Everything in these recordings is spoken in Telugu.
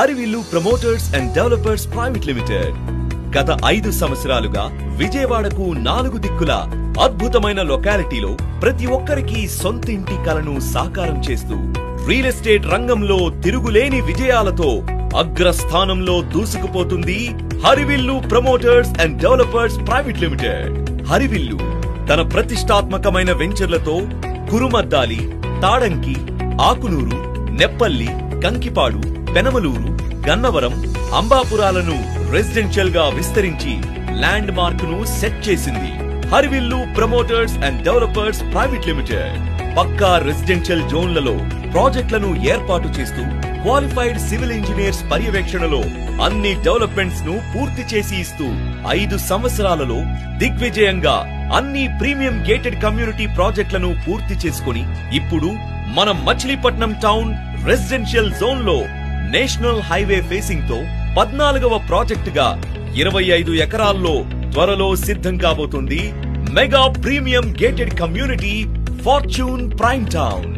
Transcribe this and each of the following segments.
Harivillu promoters and developers private limited గత 5 సంవత్సరాలుగా విజయవాడకు 4 దిక్కుల అద్భుతమైన లొకాలిటీలో ప్రతి ఒక్కరికి సొంత ఇంటి కలను సాకారం చేస్తూ రియల్ ఎస్టేట్ రంగంలో తిరుగులేని విజయాలతో అగ్రస్థానంలో దూసుకుపోతుంది Harivillu promoters and developers private limited. Harivillu తన ప్రతిష్టాత్మకమైన వెంచర్లతో కురుమద్దాలి, తాడంకి, ఆకునూరు, నెప్పల్లి, కంకిపాడు, పెనమలూరు, గన్నవరం, అంబాపురాలను రెసిడెన్షియల్ గా విస్తరించి ల్యాండ్ మార్క్ ను సెట్ చేసింది. Harivillu promoters and developers private limited పక్కా రెసిడెన్షియల్ జోన్లలో ప్రాజెక్టులను ఏర్పాటు చేస్తూ క్వాలిఫైడ్ సివిల్ ఇంజనీర్స్ పర్యవేక్షణలో అన్ని డెవలప్మెంట్స్ ను పూర్తి చేసి ఇస్తూ 5 సంవత్సరాలలో దిగ్విజయంగా అన్ని ప్రీమియం గేటెడ్ కమ్యూనిటీ ప్రాజెక్టులను పూర్తి చేసుకుని ఇప్పుడు మన మచిలీపట్నం టౌన్ రెసిడెన్షియల్ జోన్ లో నేషనల్ హైవే ఫేసింగ్ తో 14వ ప్రాజెక్టుగా 25 ఎకరాల్లో త్వరలో సిద్ధం కాబోతుంది mega premium gated community fortune prime town.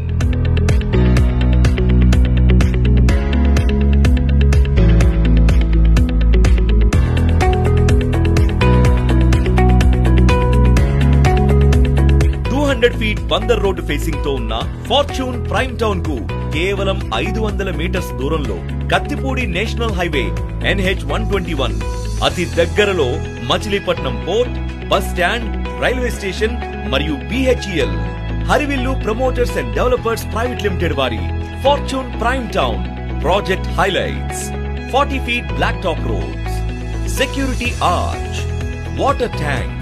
Feet Bandar road facing తో ఉన్న ఫార్చ్యూన్ ప్రైమ్ టౌన్ కు కేవలం 500 మీటర్స్ దూరంలో కత్తిపూడి నేషనల్ హైవే NH121 అతి దగ్గరలో Machilipatnam port, bus stand, railway station మరియు BHEL. Harivillu promoters and developers private limited వారి fortune prime town project highlights: 40 feet black top roads, security arch, water tank,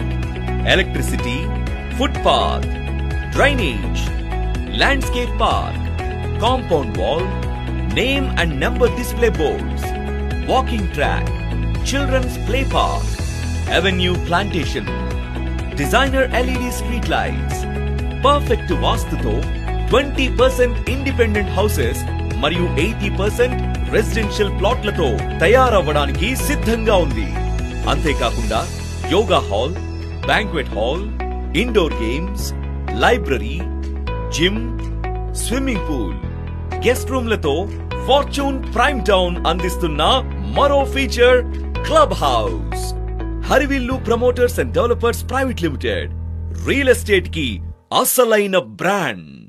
electricity, footpath, drainage, landscape park, compound wall, name and number display boards, walking track, children's play park, avenue plantation, designer LED street lights, perfect vastuto 20% independent houses మరియు 80% రెసిడెన్షియల్ ప్లాట్లతో తయారవ్వడానికి సిద్ధంగా ఉంది. అంతేకాకుండా yoga hall, banquet hall, indoor games, library, gym, swimming pool, guest రూమ్లతో ఫార్చ్యూన్ ప్రైమ్ టౌన్ అందిస్తున్న మరో feature club house. Harivillu promoters and developers private limited real estate కి అసలైన బ్రాండ్.